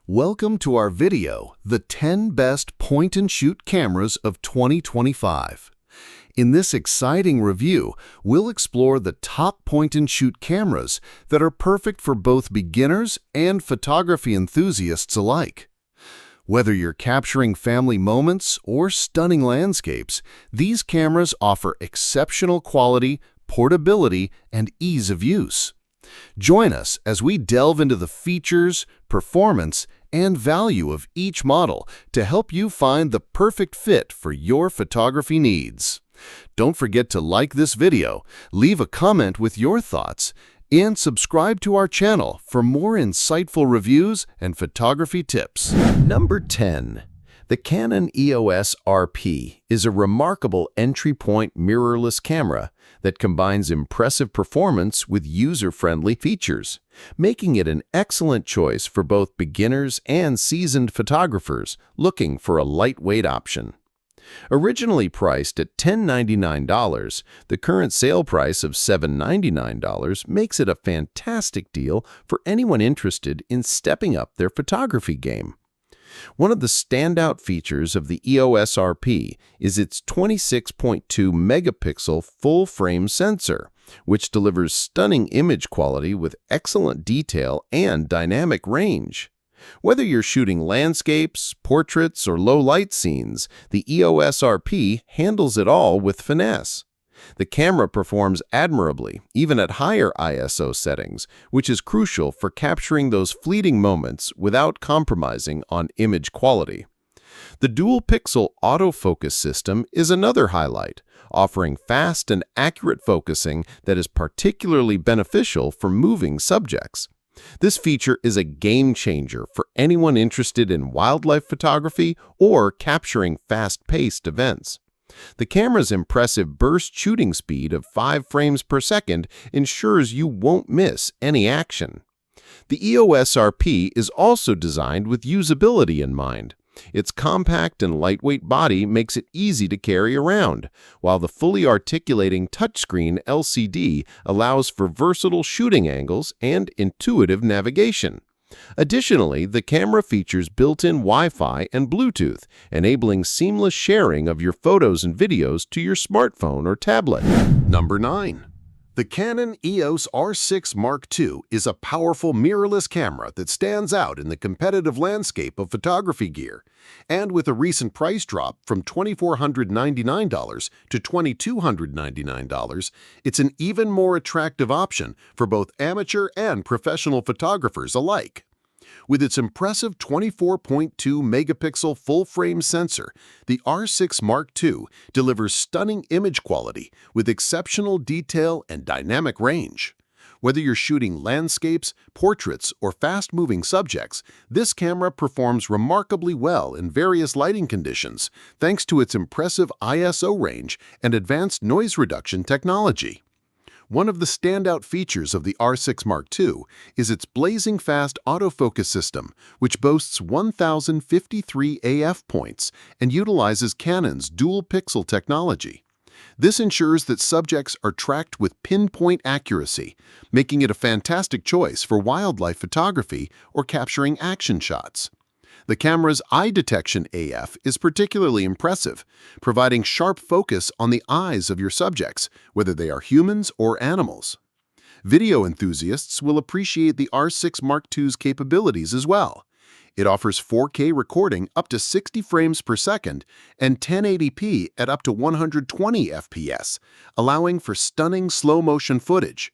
Welcome to our video, The 10 Best Point-and-Shoot Cameras of 2025. In this exciting review, we'll explore the top point-and-shoot cameras that are perfect for both beginners and photography enthusiasts alike. Whether you're capturing family moments or stunning landscapes, these cameras offer exceptional quality, portability, and ease of use. Join us as we delve into the features, performance, and value of each model to help you find the perfect fit for your photography needs. Don't forget to like this video, leave a comment with your thoughts, and subscribe to our channel for more insightful reviews and photography tips. Number 10. The Canon EOS RP is a remarkable entry-point mirrorless camera that combines impressive performance with user-friendly features, making it an excellent choice for both beginners and seasoned photographers looking for a lightweight option. Originally priced at $1099, the current sale price of $799 makes it a fantastic deal for anyone interested in stepping up their photography game. One of the standout features of the EOS RP is its 26.2 megapixel full-frame sensor, which delivers stunning image quality with excellent detail and dynamic range. Whether you're shooting landscapes, portraits, or low-light scenes, the EOS RP handles it all with finesse. The camera performs admirably, even at higher ISO settings, which is crucial for capturing those fleeting moments without compromising on image quality. The dual-pixel autofocus system is another highlight, offering fast and accurate focusing that is particularly beneficial for moving subjects. This feature is a game-changer for anyone interested in wildlife photography or capturing fast-paced events. The camera's impressive burst shooting speed of 5 frames per second ensures you won't miss any action. The EOS RP is also designed with usability in mind. Its compact and lightweight body makes it easy to carry around, while the fully articulating touchscreen LCD allows for versatile shooting angles and intuitive navigation. Additionally, the camera features built-in Wi-Fi and Bluetooth, enabling seamless sharing of your photos and videos to your smartphone or tablet. Number 9. The Canon EOS R6 Mark II is a powerful mirrorless camera that stands out in the competitive landscape of photography gear. And with a recent price drop from $2,499 to $2,299, it's an even more attractive option for both amateur and professional photographers alike. With its impressive 24.2 megapixel full-frame sensor, the R6 Mark II delivers stunning image quality with exceptional detail and dynamic range. Whether you're shooting landscapes, portraits, or fast-moving subjects, this camera performs remarkably well in various lighting conditions thanks to its impressive ISO range and advanced noise reduction technology. One of the standout features of the R6 Mark II is its blazing fast autofocus system, which boasts 1,053 AF points and utilizes Canon's dual-pixel technology. This ensures that subjects are tracked with pinpoint accuracy, making it a fantastic choice for wildlife photography or capturing action shots. The camera's eye detection AF is particularly impressive, providing sharp focus on the eyes of your subjects, whether they are humans or animals. Video enthusiasts will appreciate the R6 Mark II's capabilities as well. It offers 4K recording up to 60 frames per second and 1080p at up to 120 FPS, allowing for stunning slow-motion footage.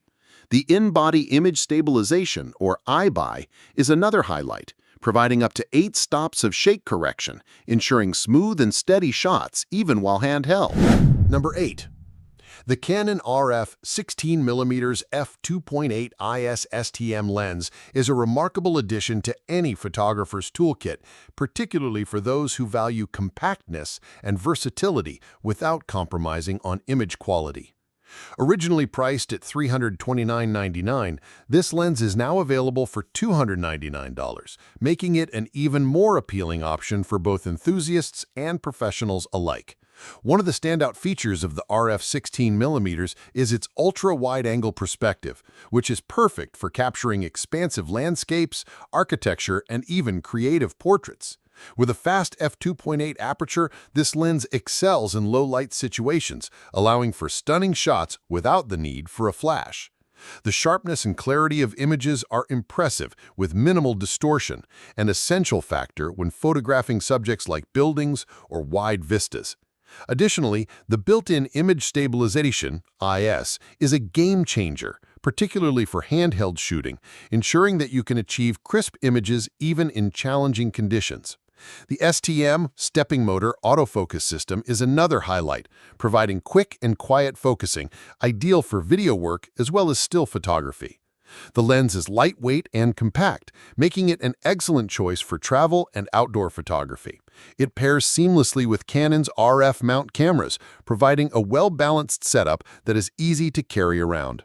The in-body image stabilization, or iBuy, is another highlight, providing up to 8 stops of shake correction, ensuring smooth and steady shots even while handheld. Number 8. The Canon RF 16mm F2.8 IS STM lens is a remarkable addition to any photographer's toolkit, particularly for those who value compactness and versatility without compromising on image quality. Originally priced at $329.99, this lens is now available for $299, making it an even more appealing option for both enthusiasts and professionals alike. One of the standout features of the RF 16mm is its ultra-wide-angle perspective, which is perfect for capturing expansive landscapes, architecture, and even creative portraits. With a fast f2.8 aperture, this lens excels in low-light situations, allowing for stunning shots without the need for a flash. The sharpness and clarity of images are impressive with minimal distortion, an essential factor when photographing subjects like buildings or wide vistas. Additionally, the built-in image stabilization, IS, is a game-changer, particularly for handheld shooting, ensuring that you can achieve crisp images even in challenging conditions. The STM stepping motor autofocus system is another highlight, providing quick and quiet focusing, ideal for video work as well as still photography. The lens is lightweight and compact, making it an excellent choice for travel and outdoor photography. It pairs seamlessly with Canon's RF mount cameras, providing a well-balanced setup that is easy to carry around.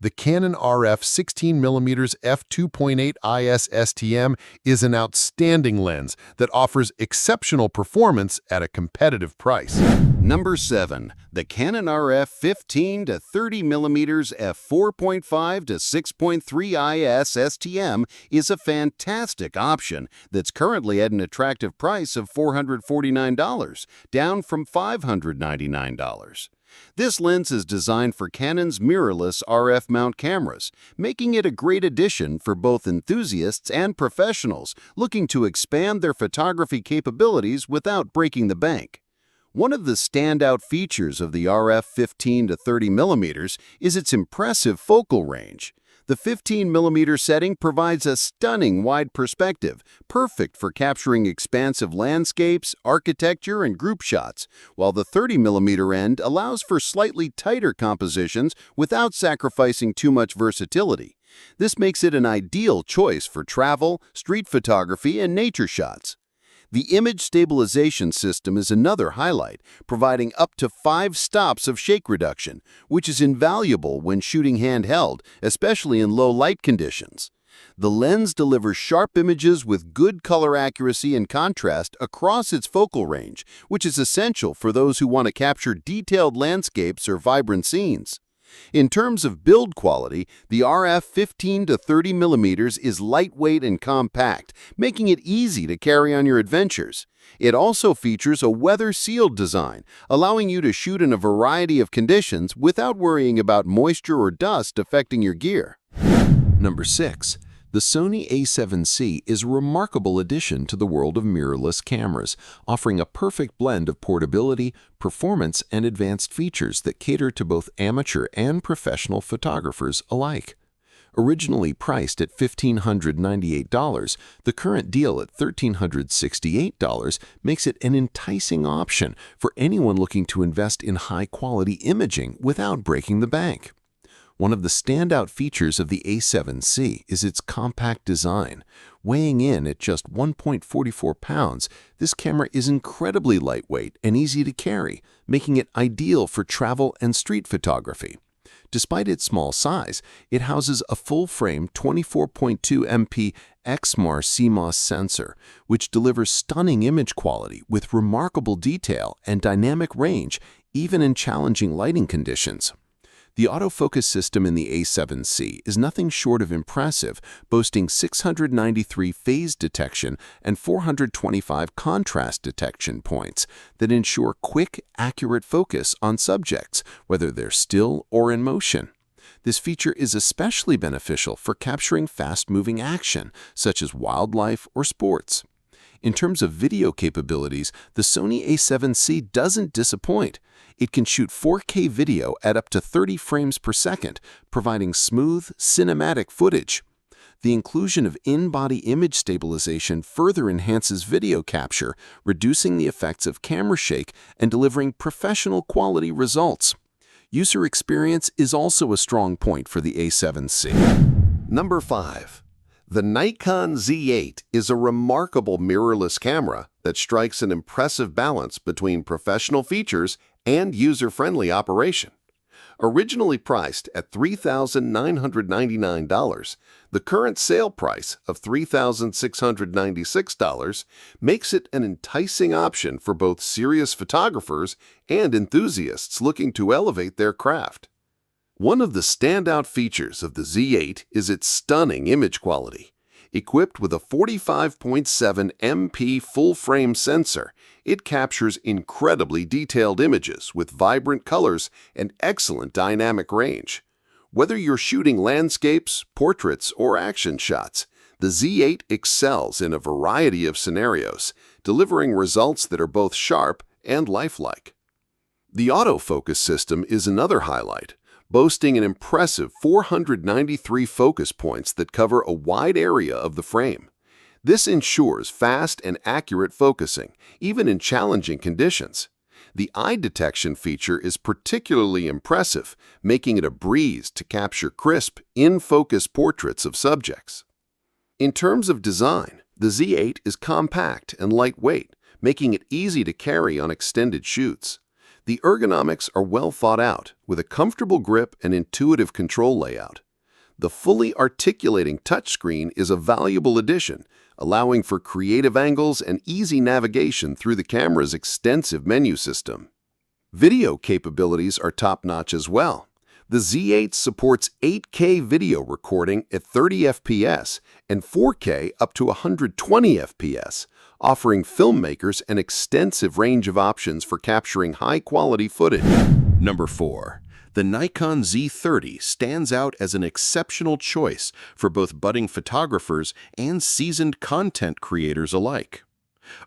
The Canon RF 16mm F2.8 IS STM is an outstanding lens that offers exceptional performance at a competitive price. Number 7. The Canon RF 15 to 30mm F4.5-6.3 IS STM is a fantastic option that's currently at an attractive price of $449, down from $599. This lens is designed for Canon's mirrorless RF mount cameras, making it a great addition for both enthusiasts and professionals looking to expand their photography capabilities without breaking the bank. One of the standout features of the RF 15 to 30mm is its impressive focal range. The 15mm setting provides a stunning wide perspective, perfect for capturing expansive landscapes, architecture, and group shots, while the 30mm end allows for slightly tighter compositions without sacrificing too much versatility. This makes it an ideal choice for travel, street photography, and nature shots. The image stabilization system is another highlight, providing up to 5 stops of shake reduction, which is invaluable when shooting handheld, especially in low light conditions. The lens delivers sharp images with good color accuracy and contrast across its focal range, which is essential for those who want to capture detailed landscapes or vibrant scenes. In terms of build quality, the RF 15 to 30mm is lightweight and compact, making it easy to carry on your adventures. It also features a weather-sealed design, allowing you to shoot in a variety of conditions without worrying about moisture or dust affecting your gear. Number 6. The Sony A7C is a remarkable addition to the world of mirrorless cameras, offering a perfect blend of portability, performance, and advanced features that cater to both amateur and professional photographers alike. Originally priced at $1,598, the current deal at $1,368 makes it an enticing option for anyone looking to invest in high-quality imaging without breaking the bank. One of the standout features of the A7C is its compact design. Weighing in at just 1.44 pounds, this camera is incredibly lightweight and easy to carry, making it ideal for travel and street photography. Despite its small size, it houses a full-frame 24.2 MP XMAR CMOS sensor, which delivers stunning image quality with remarkable detail and dynamic range, even in challenging lighting conditions. The autofocus system in the A7C is nothing short of impressive, boasting 693 phase detection and 425 contrast detection points that ensure quick, accurate focus on subjects, whether they're still or in motion. This feature is especially beneficial for capturing fast-moving action, such as wildlife or sports. In terms of video capabilities, the Sony A7C doesn't disappoint. It can shoot 4K video at up to 30 frames per second, providing smooth, cinematic footage. The inclusion of in-body image stabilization further enhances video capture, reducing the effects of camera shake and delivering professional quality results. User experience is also a strong point for the A7C. Number 5. The Nikon Z8 is a remarkable mirrorless camera that strikes an impressive balance between professional features and user-friendly operation. Originally priced at $3,999, the current sale price of $3,696 makes it an enticing option for both serious photographers and enthusiasts looking to elevate their craft. One of the standout features of the Z8 is its stunning image quality. Equipped with a 45.7 MP full-frame sensor, it captures incredibly detailed images with vibrant colors and excellent dynamic range. Whether you're shooting landscapes, portraits, or action shots, the Z8 excels in a variety of scenarios, delivering results that are both sharp and lifelike. The autofocus system is another highlight, boasting an impressive 493 focus points that cover a wide area of the frame. This ensures fast and accurate focusing, even in challenging conditions. The eye detection feature is particularly impressive, making it a breeze to capture crisp, in-focus portraits of subjects. In terms of design, the Z8 is compact and lightweight, making it easy to carry on extended shoots. The ergonomics are well thought out, with a comfortable grip and intuitive control layout. The fully articulating touchscreen is a valuable addition, allowing for creative angles and easy navigation through the camera's extensive menu system. Video capabilities are top-notch as well. The Z8 supports 8K video recording at 30 FPS and 4K up to 120 FPS, offering filmmakers an extensive range of options for capturing high-quality footage. Number 4. The Nikon Z30 stands out as an exceptional choice for both budding photographers and seasoned content creators alike.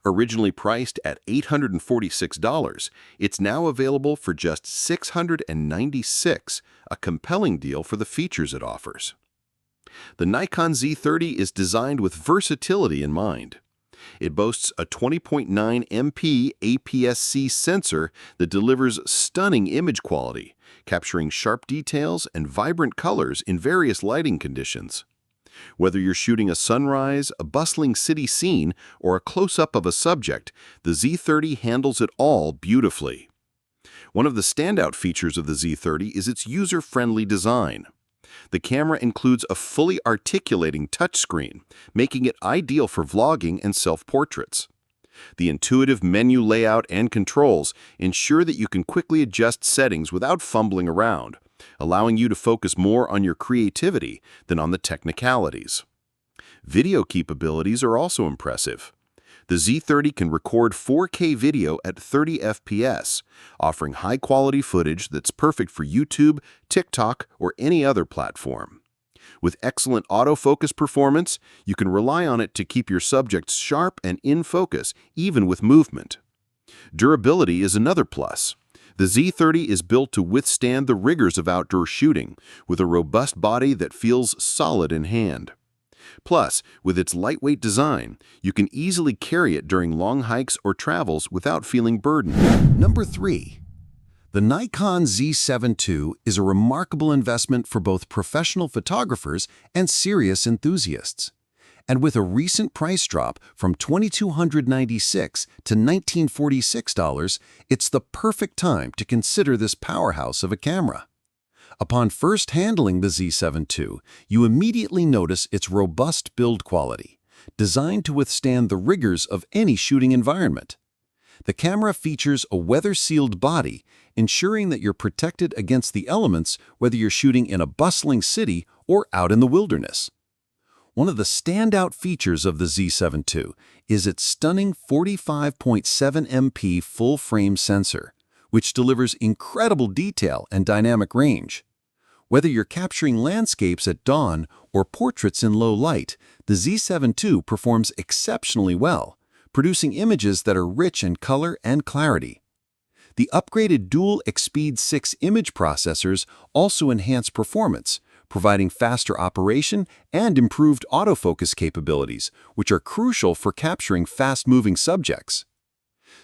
Originally priced at $846, it's now available for just $696, a compelling deal for the features it offers. The Nikon Z30 is designed with versatility in mind. It boasts a 20.9 MP APS-C sensor that delivers stunning image quality, capturing sharp details and vibrant colors in various lighting conditions. Whether you're shooting a sunrise, a bustling city scene, or a close-up of a subject, the Z30 handles it all beautifully. One of the standout features of the Z30 is its user-friendly design. The camera includes a fully articulating touchscreen, making it ideal for vlogging and self-portraits. The intuitive menu layout and controls ensure that you can quickly adjust settings without fumbling around, allowing you to focus more on your creativity than on the technicalities. Video capabilities are also impressive. The Z30 can record 4K video at 30 FPS, offering high-quality footage that's perfect for YouTube, TikTok, or any other platform. With excellent autofocus performance, you can rely on it to keep your subjects sharp and in focus, even with movement. Durability is another plus. The Z30 is built to withstand the rigors of outdoor shooting, with a robust body that feels solid in hand. Plus, with its lightweight design, you can easily carry it during long hikes or travels without feeling burdened. Number 3. The Nikon Z7 II is a remarkable investment for both professional photographers and serious enthusiasts. And with a recent price drop from $2,296 to $1,946, it's the perfect time to consider this powerhouse of a camera. Upon first handling the Z7 II, you immediately notice its robust build quality, designed to withstand the rigors of any shooting environment. The camera features a weather-sealed body, ensuring that you're protected against the elements whether you're shooting in a bustling city or out in the wilderness. One of the standout features of the Z7 II is its stunning 45.7 MP full-frame sensor, which delivers incredible detail and dynamic range. Whether you're capturing landscapes at dawn or portraits in low light, the Z7 II performs exceptionally well, producing images that are rich in color and clarity. The upgraded dual Expeed 6 image processors also enhance performance, providing faster operation and improved autofocus capabilities, which are crucial for capturing fast-moving subjects.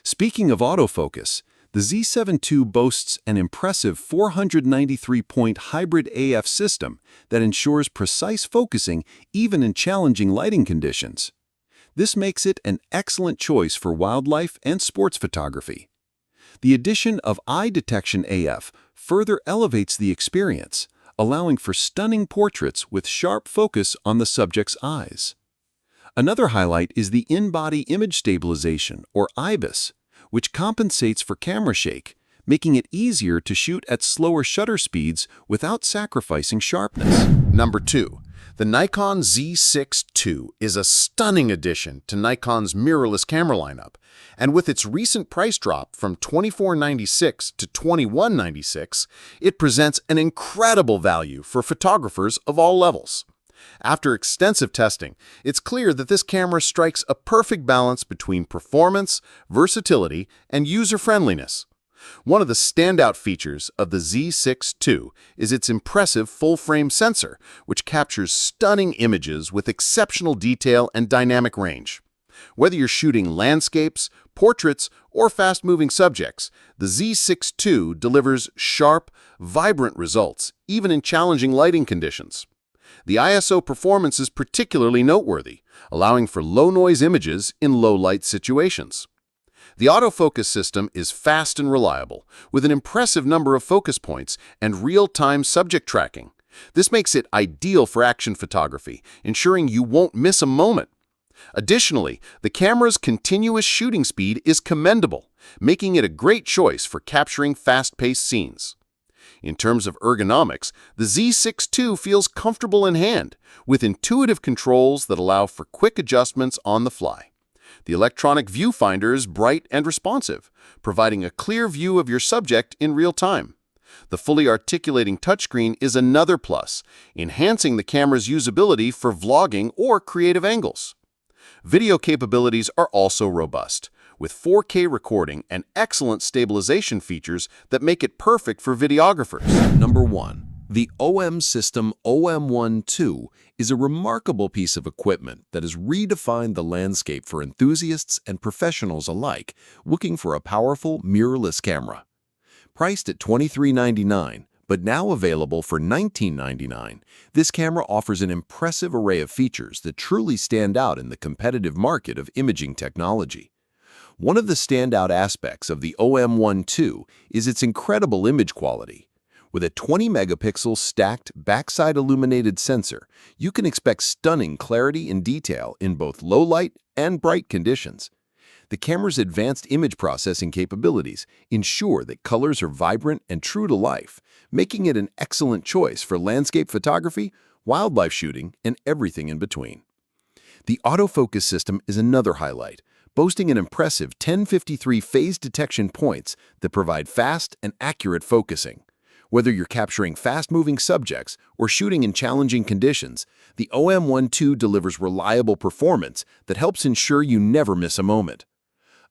Speaking of autofocus, the Z7 II boasts an impressive 493-point hybrid AF system that ensures precise focusing even in challenging lighting conditions. This makes it an excellent choice for wildlife and sports photography. The addition of eye detection AF further elevates the experience, allowing for stunning portraits with sharp focus on the subject's eyes. Another highlight is the in-body image stabilization, or IBIS, which compensates for camera shake, making it easier to shoot at slower shutter speeds without sacrificing sharpness. Number 2. The Nikon Z6 II is a stunning addition to Nikon's mirrorless camera lineup, and with its recent price drop from $24.96 to $21.96, it presents an incredible value for photographers of all levels. After extensive testing, it's clear that this camera strikes a perfect balance between performance, versatility, and user-friendliness. One of the standout features of the Z6 II is its impressive full-frame sensor, which captures stunning images with exceptional detail and dynamic range. Whether you're shooting landscapes, portraits, or fast-moving subjects, the Z6 II delivers sharp, vibrant results, even in challenging lighting conditions. The ISO performance is particularly noteworthy, allowing for low-noise images in low-light situations. The autofocus system is fast and reliable, with an impressive number of focus points and real-time subject tracking. This makes it ideal for action photography, ensuring you won't miss a moment. Additionally, the camera's continuous shooting speed is commendable, making it a great choice for capturing fast-paced scenes. In terms of ergonomics, the Z6 II feels comfortable in hand, with intuitive controls that allow for quick adjustments on the fly. The electronic viewfinder is bright and responsive, providing a clear view of your subject in real time. The fully articulating touchscreen is another plus, enhancing the camera's usability for vlogging or creative angles. Video capabilities are also robust, with 4K recording and excellent stabilization features that make it perfect for videographers. Number 1. The OM System OM1 II is a remarkable piece of equipment that has redefined the landscape for enthusiasts and professionals alike looking for a powerful mirrorless camera. Priced at $23.99, but now available for $19.99, this camera offers an impressive array of features that truly stand out in the competitive market of imaging technology. One of the standout aspects of the OM1 II is its incredible image quality. With a 20-megapixel stacked backside illuminated sensor, you can expect stunning clarity and detail in both low light and bright conditions. The camera's advanced image processing capabilities ensure that colors are vibrant and true to life, making it an excellent choice for landscape photography, wildlife shooting, and everything in between. The autofocus system is another highlight, boasting an impressive 1053 phase detection points that provide fast and accurate focusing. Whether you're capturing fast-moving subjects or shooting in challenging conditions, the OM1 II delivers reliable performance that helps ensure you never miss a moment.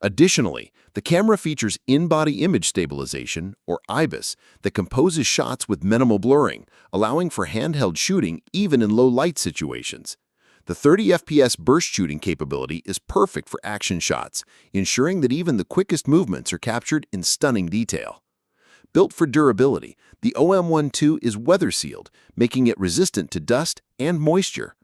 Additionally, the camera features in-body image stabilization, or IBIS, that composes shots with minimal blurring, allowing for handheld shooting even in low-light situations. The 30 FPS burst shooting capability is perfect for action shots, ensuring that even the quickest movements are captured in stunning detail. Built for durability, the OM1 II is weather-sealed, making it resistant to dust and moisture.